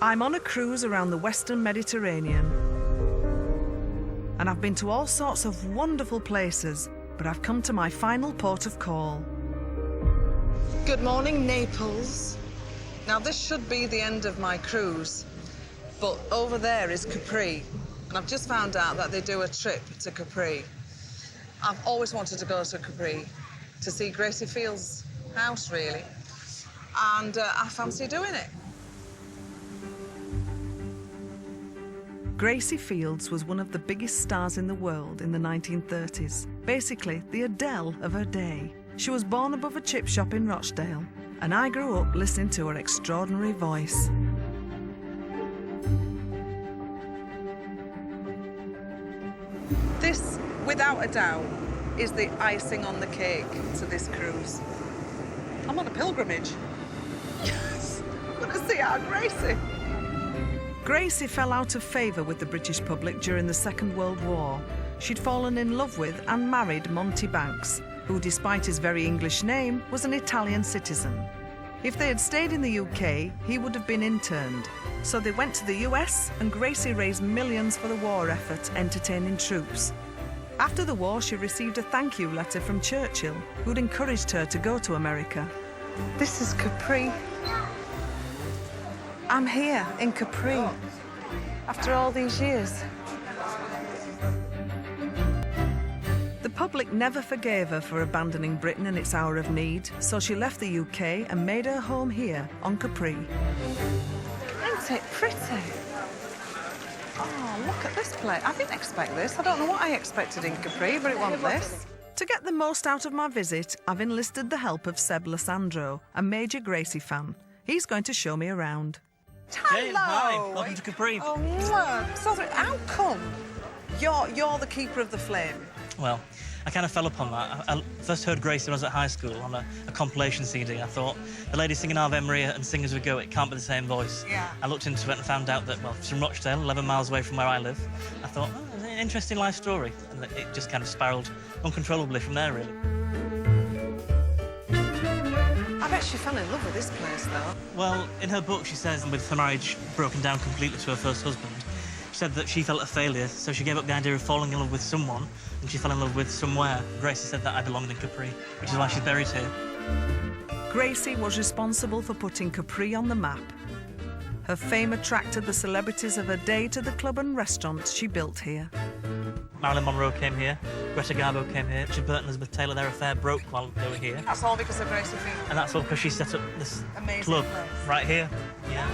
I'm on a cruise around the Western Mediterranean. And I've been to all sorts of wonderful places, but I've come to my final port of call. Good morning, Naples. Now, this should be the end of my cruise, but over there is Capri, and I've just found out that they do a trip to Capri. I've always wanted to go to Capri to see Gracie Fields' house, really, and I fancy doing it. Gracie Fields was one of the biggest stars in the world in the 1930s. Basically, the Adele of her day. She was born above a chip shop in Rochdale, and I grew up listening to her extraordinary voice. This, without a doubt, is the icing on the cake to this cruise. I'm on a pilgrimage. Yes, I'm gonna see our Gracie. Gracie fell out of favour with the British public during the Second World War. She'd fallen in love with and married Monty Banks, who, despite his very English name, was an Italian citizen. If they had stayed in the UK, he would have been interned. So they went to the US, and Gracie raised millions for the war effort, entertaining troops. After the war, she received a thank you letter from Churchill, who'd encouraged her to go to America. This is Capri. I'm here in Capri after all these years. The public never forgave her for abandoning Britain in its hour of need, so she left the UK and made her home here on Capri. Isn't it pretty? Oh, look at this place. I didn't expect this. I don't know what I expected in Capri, but it wasn't this. To get the most out of my visit, I've enlisted the help of Seb Lassandro, a major Gracie fan. He's going to show me around. Hello. Hi, welcome to Capri. Oh, mwah. So, how come you're the keeper of the flame? Well, I kind of fell upon that. I first heard Gracie when I was at high school on a compilation CD. I thought, the lady singing Ave Maria and Sing As We Go, it can't be the same voice. Yeah. I looked into it and found out that, well, she's from Rochdale, 11 miles away from where I live. I thought, oh, it's an interesting life story. And it just kind of spiralled uncontrollably from there, really. I bet she fell in love with this place, though. Well, in her book, she says, with her marriage broken down completely to her first husband, she said that she felt a failure, so she gave up the idea of falling in love with someone, and she fell in love with somewhere. Gracie said that I belonged in Capri, which is why she's buried here. Gracie was responsible for putting Capri on the map. Her fame attracted the celebrities of her day to the club and restaurants she built here. Marilyn Monroe came here, Greta Garbo came here, Richard Burton and Elizabeth Taylor, their affair broke while they were here. That's all because of Gracie Fields. And that's all because she set up this Amazing club place. right here. Yeah.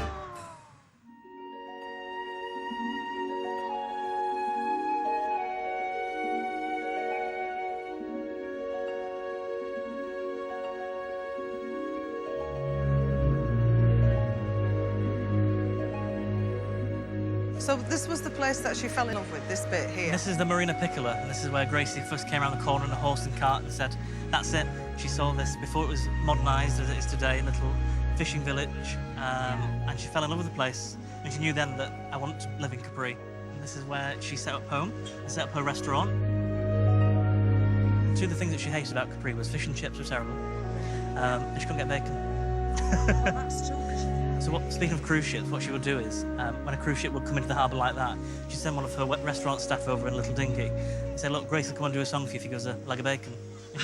So this was the place that she fell in love with, this bit here? This is the Marina Piccola, and this is where Gracie first came around the corner in a horse and cart and said, that's it. She saw this before it was modernised as it is today, a little fishing village, and she fell in love with the place. And she knew then that I want to live in Capri. And this is where she set up home, and set up her restaurant. Two of the things that she hated about Capri was fish and chips were terrible, and she couldn't get bacon. Oh, that's true. So speaking of cruise ships, what she would do is, when a cruise ship would come into the harbour like that, she'd send one of her restaurant staff over in a little dinghy and say, look, Grace will come and do a song for you if you give us a leg of bacon.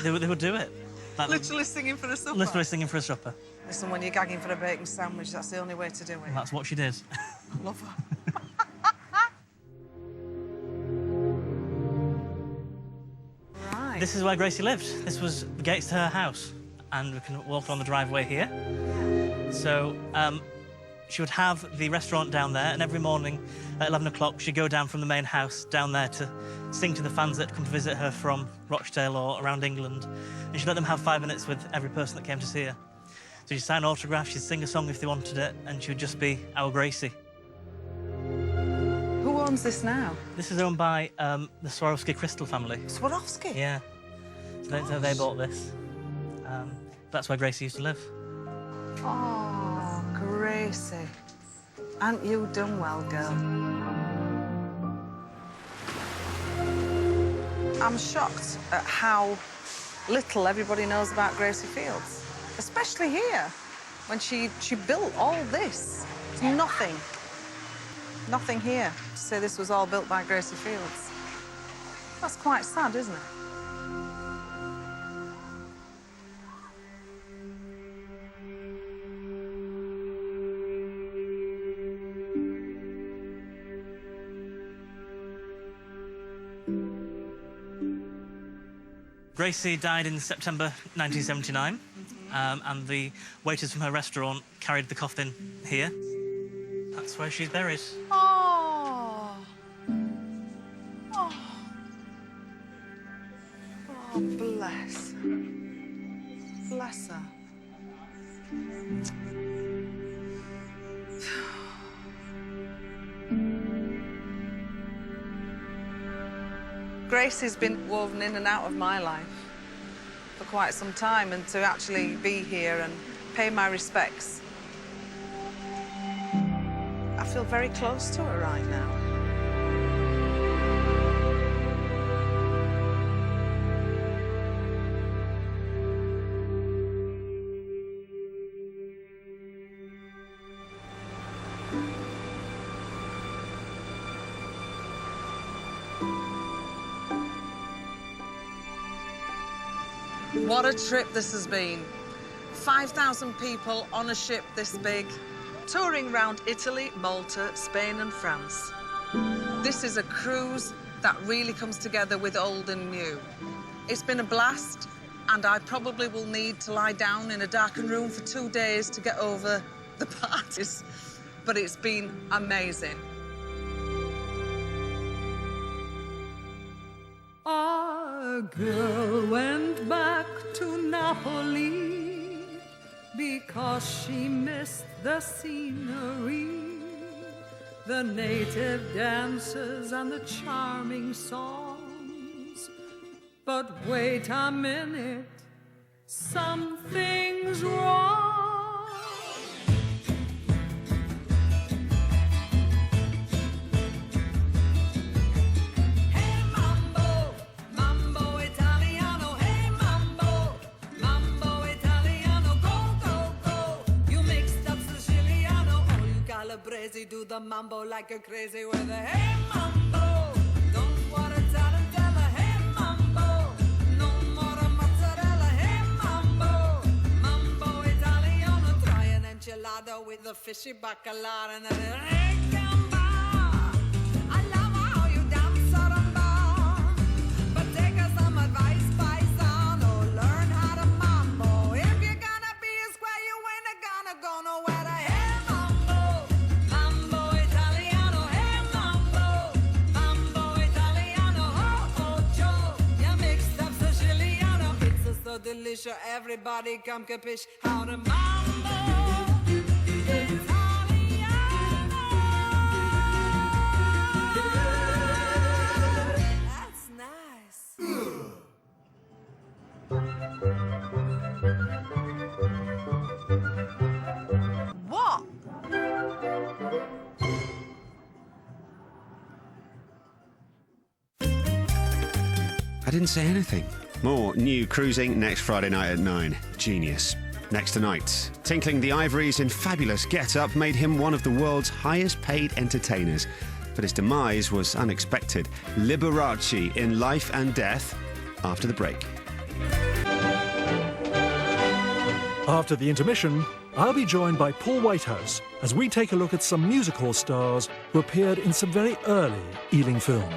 They would do it. Like, Literally singing for a supper? Literally singing for a supper. Listen, when you're gagging for a bacon sandwich, that's the only way to do it. And that's what she did. Love her. Right. This is where Gracie lived. This was the gates to her house. And we can walk along the driveway here. So she would have the restaurant down there, and every morning at 11 o'clock, she'd go down from the main house down there to sing to the fans that come to visit her from Rochdale or around England. And she'd let them have 5 minutes with every person that came to see her. So she'd sign autographs, she'd sing a song if they wanted it, and she would just be our Gracie. Who owns this now? This is owned by the Swarovski Crystal family. Swarovski? Yeah. So they bought this. That's where Gracie used to live. Oh, Gracie. Ain't you done well, girl? I'm shocked at how little everybody knows about Gracie Fields, especially here, when she built all this. It's nothing. Nothing here to say this was all built by Gracie Fields. That's quite sad, isn't it? Gracie died in September 1979, and the waiters from her restaurant carried the coffin here. That's where she's buried. Oh. Oh. Oh, bless. Bless her. Gracie's been woven in and out of my life for quite some time, and to actually be here and pay my respects, I feel very close to her right now. What a trip this has been. 5,000 people on a ship this big, touring round Italy, Malta, Spain and France. This is a cruise that really comes together with old and new. It's been a blast, and I probably will need to lie down in a darkened room for 2 days to get over the parties, but it's been amazing. A girl went back to Napoli because she missed the scenery, the native dances and the charming songs. But wait a minute, something's wrong. Do the mambo like a crazy with a hey mambo. Don't want a tarantella, hey mambo. No more mozzarella, hey mambo. Mambo Italiano, try an enchilada with a fishy bacala and then hey gamba. I love how you dance samba, but take us some advice, paisano. Learn how to mambo. If you're gonna be a square, you ain't gonna go nowhere to hey. Delicious, everybody come capiche how to mambo Italiano. That's nice. What? I didn't say anything. More new cruising next Friday night at 9. Genius. Next tonight, tinkling the ivories in fabulous get-up made him one of the world's highest-paid entertainers. But his demise was unexpected. Liberace in Life and Death after the break. After the intermission, I'll be joined by Paul Whitehouse as we take a look at some music hall stars who appeared in some very early Ealing films.